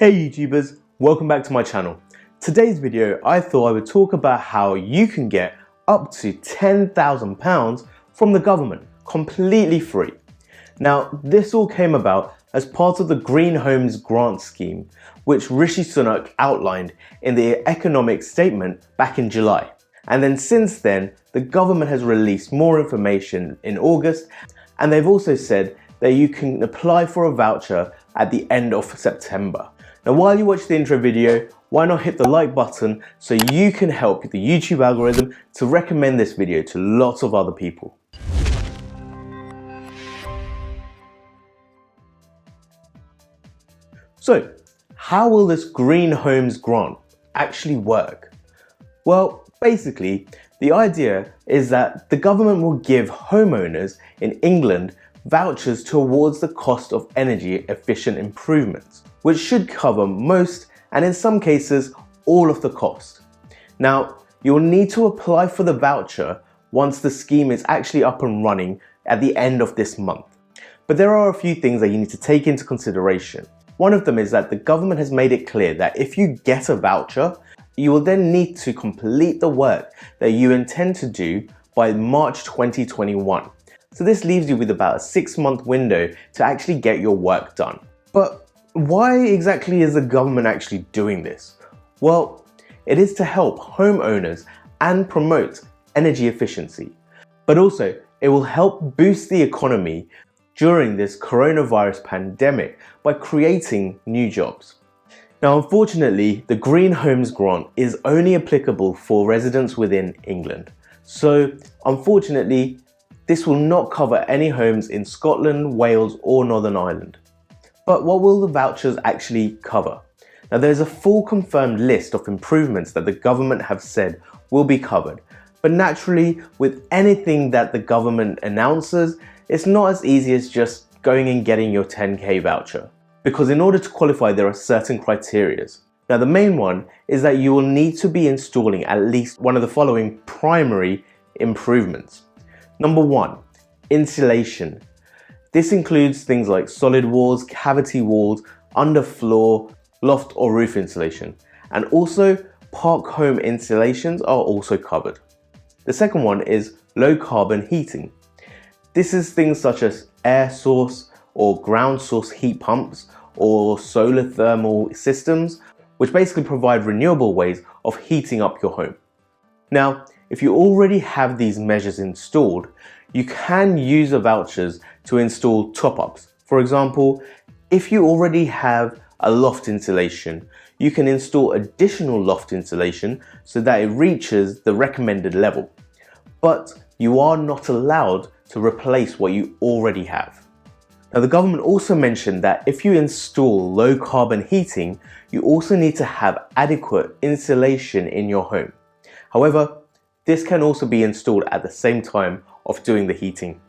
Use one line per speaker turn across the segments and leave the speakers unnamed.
Hey YouTubers, welcome back to my channel. Today's video I thought I would talk about how you can get up to £10,000 from the government completely free. Now this all came about as part of the Green Homes Grant Scheme, which Rishi Sunak outlined in the economic statement back in July. And then since then, the government has released more information in August, and they've also said that you can apply for a voucher at the end of September. Now while you watch the intro video, why not hit the like button so you can help the YouTube algorithm to recommend this video to lots of other people. So, how will this Green Homes Grant actually work? Well, basically, the idea is that the government will give homeowners in England vouchers towards the cost of energy efficient improvements, which should cover most and in some cases all of the cost. Now, you'll need to apply for the voucher once the scheme is actually up and running at the end of this month. But there are a few things that you need to take into consideration. One of them is that the government has made it clear that if you get a voucher, you will then need to complete the work that you intend to do by March 2021. So this leaves you with about a 6-month window to actually get your work done. But why exactly is the government actually doing this? Well, it is to help homeowners and promote energy efficiency. But also, it will help boost the economy during this coronavirus pandemic by creating new jobs. Now, unfortunately, the Green Homes Grant is only applicable for residents within England. So, unfortunately, this will not cover any homes in Scotland, Wales, or Northern Ireland. But what will the vouchers actually cover? Now, there's a full confirmed list of improvements that the government have said will be covered. But naturally, with anything that the government announces, it's not as easy as just going and getting your 10k voucher. Because in order to qualify, there are certain criteria. Now, the main one is that you will need to be installing at least one of the following primary improvements. Number 1, insulation. This includes things like solid walls, cavity walls, underfloor, loft or roof insulation. And also, park home insulations are also covered. The second one is low carbon heating. This is things such as air source or ground source heat pumps or solar thermal systems, which basically provide renewable ways of heating up your home. Now, if you already have these measures installed, you can use the vouchers to install top-ups. For example, if you already have a loft insulation, you can install additional loft insulation so that it reaches the recommended level. But you are not allowed to replace what you already have. Now, the government also mentioned that if you install low carbon heating, you also need to have adequate insulation in your home. However, this can also be installed at the same time of doing the heating.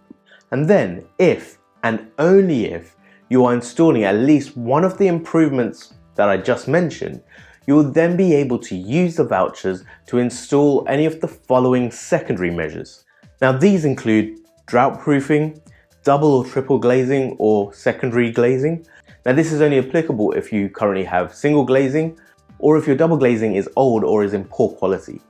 And then if and only if you are installing at least one of the improvements that I just mentioned, you will then be able to use the vouchers to install any of the following secondary measures. Now these include drought proofing, double or triple glazing or secondary glazing. Now this is only applicable if you currently have single glazing or if your double glazing is old or is in poor quality.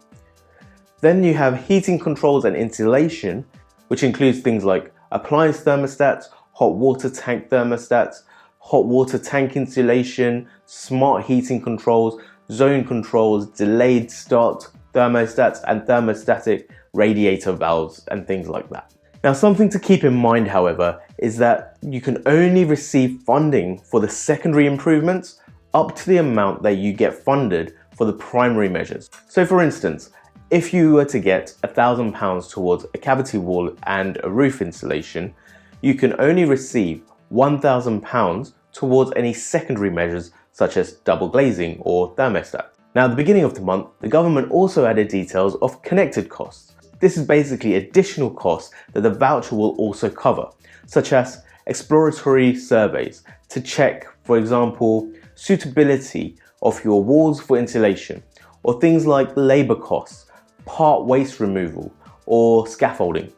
Then you have heating controls and insulation, which includes things like appliance thermostats, hot water tank thermostats, hot water tank insulation, smart heating controls, zone controls, delayed start thermostats, and thermostatic radiator valves and things like that. Now, something to keep in mind, however, is that you can only receive funding for the secondary improvements up to the amount that you get funded for the primary measures. So for instance, if you were to get £1,000 towards a cavity wall and a roof insulation, you can only receive £1,000 towards any secondary measures such as double glazing or thermostat. Now at the beginning of the month, the government also added details of connected costs. This is basically additional costs that the voucher will also cover, such as exploratory surveys to check, for example, suitability of your walls for insulation, or things like labour costs, part waste removal, or scaffolding.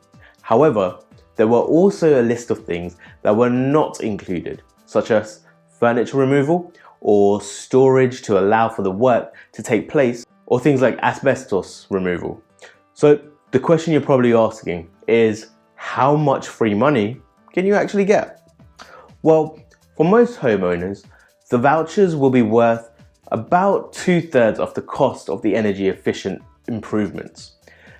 However, there were also a list of things that were not included, such as furniture removal or storage to allow for the work to take place, or things like asbestos removal. So the question you're probably asking is, how much free money can you actually get? Well, for most homeowners, the vouchers will be worth about 2/3 of the cost of the energy efficient improvements.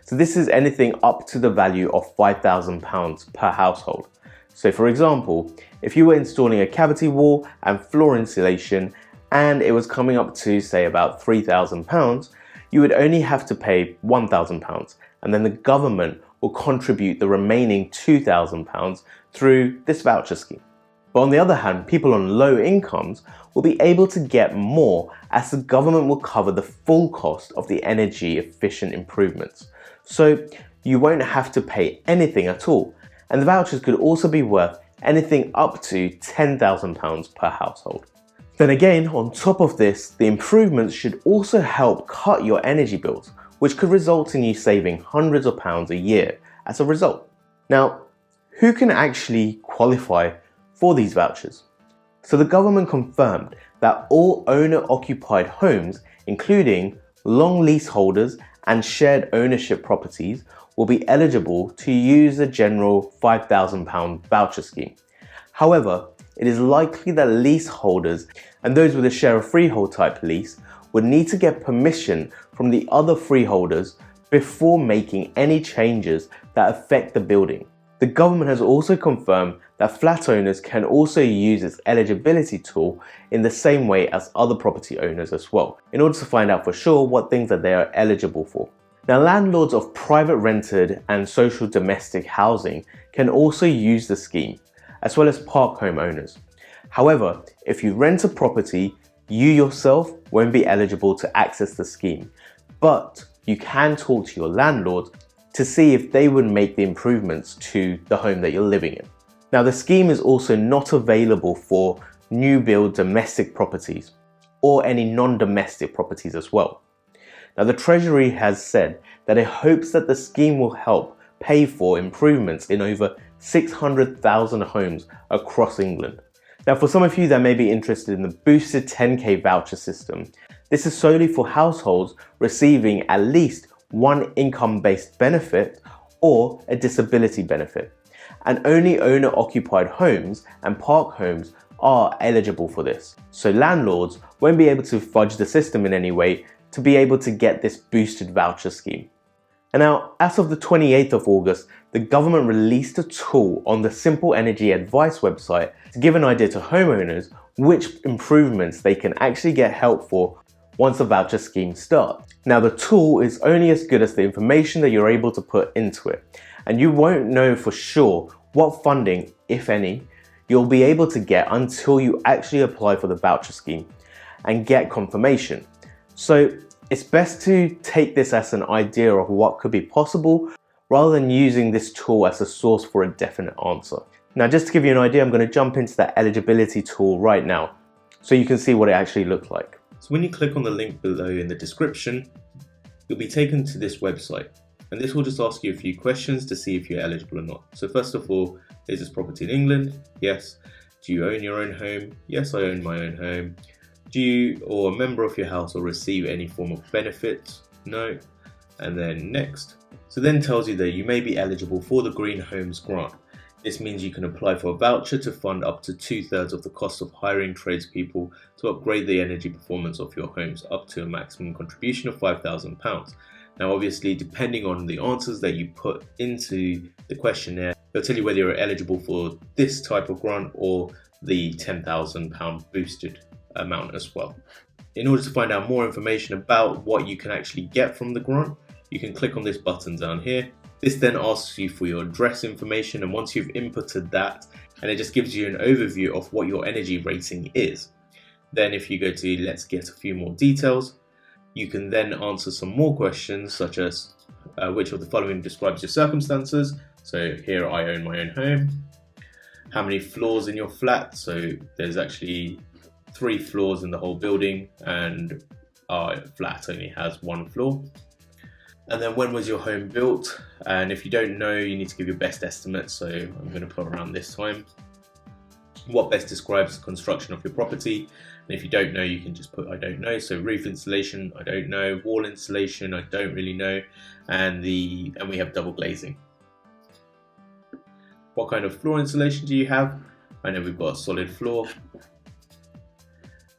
So this is anything up to the value of £5,000 per household. So for example, if you were installing a cavity wall and floor insulation and it was coming up to say about £3,000, you would only have to pay £1,000, and then the government will contribute the remaining £2,000 through this voucher scheme. But on the other hand, people on low incomes will be able to get more, as the government will cover the full cost of the energy efficient improvements. So you won't have to pay anything at all, and the vouchers could also be worth anything up to £10,000 per household. Then again, on top of this, the improvements should also help cut your energy bills, which could result in you saving hundreds of pounds a year as a result. Now, who can actually qualify for these vouchers? So the government confirmed that all owner-occupied homes, including long leaseholders and shared ownership properties, will be eligible to use the general £5,000 voucher scheme. However, it is likely that leaseholders and those with a share of freehold type lease would need to get permission from the other freeholders before making any changes that affect the building. The government has also confirmed that flat owners can also use its eligibility tool in the same way as other property owners as well, in order to find out for sure what things that they are eligible for. Now, landlords of private rented and social domestic housing can also use the scheme, as well as park home owners. However, if you rent a property, you yourself won't be eligible to access the scheme, but you can talk to your landlord to see if they would make the improvements to the home that you're living in. Now, the scheme is also not available for new build domestic properties or any non-domestic properties as well. Now, the Treasury has said that it hopes that the scheme will help pay for improvements in over 600,000 homes across England. Now, for some of you that may be interested in the boosted 10k voucher system, this is solely for households receiving at least one income-based benefit or a disability benefit. And only owner-occupied homes and park homes are eligible for this. So landlords won't be able to fudge the system in any way to be able to get this boosted voucher scheme. And now, as of the 28th of August, the government released a tool on the Simple Energy Advice website to give an idea to homeowners which improvements they can actually get help for once the voucher scheme starts. Now, the tool is only as good as the information that you're able to put into it, and you won't know for sure what funding, if any, you'll be able to get until you actually apply for the voucher scheme and get confirmation. So it's best to take this as an idea of what could be possible rather than using this tool as a source for a definite answer. Now, just to give you an idea, I'm going to jump into that eligibility tool right now so you can see what it actually looks like. So when you click on the link below in the description, you'll be taken to this website, and this will just ask you a few questions to see if you're eligible or not. So first of all, is this property in England? Yes. Do you own your own home? Yes, I own my own home. Do you or a member of your household receive any form of benefit? No. And then next. So then tells you that you may be eligible for the Green Homes Grant. This means you can apply for a voucher to fund up to 2/3 of the cost of hiring tradespeople to upgrade the energy performance of your homes, up to a maximum contribution of £5,000. Now, obviously, depending on the answers that you put into the questionnaire, they'll tell you whether you're eligible for this type of grant or the £10,000 boosted amount as well. In order to find out more information about what you can actually get from the grant, you can click on this button down here. This then asks you for your address information, and once you've inputted that, and it just gives you an overview of what your energy rating is. Then if you go to let's get a few more details, you can then answer some more questions such as which of the following describes your circumstances. So here, I own my own home. How many floors in your flat? So there's actually 3 floors in the whole building, and our flat only has 1 floor. And then when was your home built? And if you don't know, you need to give your best estimate. So I'm going to put around this time. What best describes the construction of your property?
And if you don't know, you can just put I don't know. So roof insulation, I don't know. Wall insulation, I don't really know. And we have double glazing. What kind of floor insulation do you have? I know we've got a solid floor.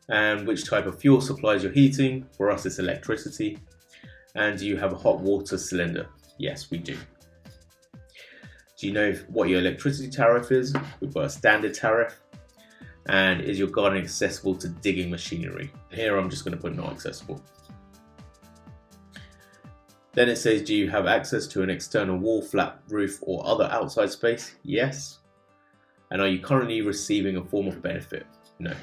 And which type of fuel supplies your heating? For us, it's electricity. And do you have a hot water cylinder? Yes, we do. Do you know what your electricity tariff is? We've got a standard tariff. And is your garden accessible to digging machinery? Here I'm just going to put not accessible. Then it says, do you have access to an external wall, flat roof or other outside space? Yes. And are you currently receiving a form of benefit? No.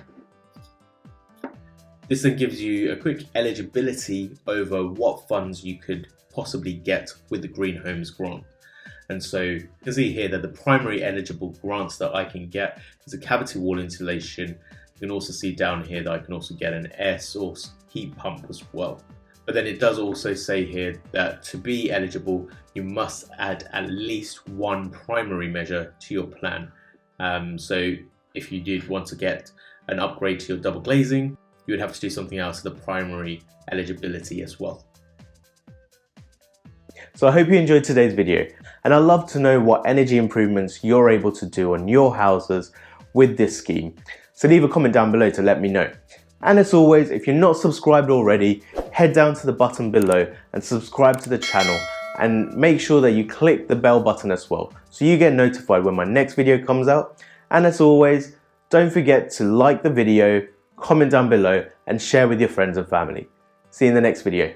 This then gives you a quick eligibility over what funds you could possibly get with the Green Homes grant. And so you can see here that the primary eligible grants that I can get is a cavity wall insulation. You can also see down here that I can also get an air source heat pump as well. But then it does also say here that to be eligible, you must add at least one primary measure to your plan. So if you did want to get an upgrade to your double glazing, you would have to do something else to the primary eligibility as well.
So I hope you enjoyed today's video, and I'd love to know what energy improvements you're able to do on your houses with this scheme. So leave a comment down below to let me know. And as always, if you're not subscribed already, head down to the button below and subscribe to the channel, and make sure that you click the bell button as well so you get notified when my next video comes out. And as always, don't forget to like the video, comment down below and share with your friends and family. See you in the next video.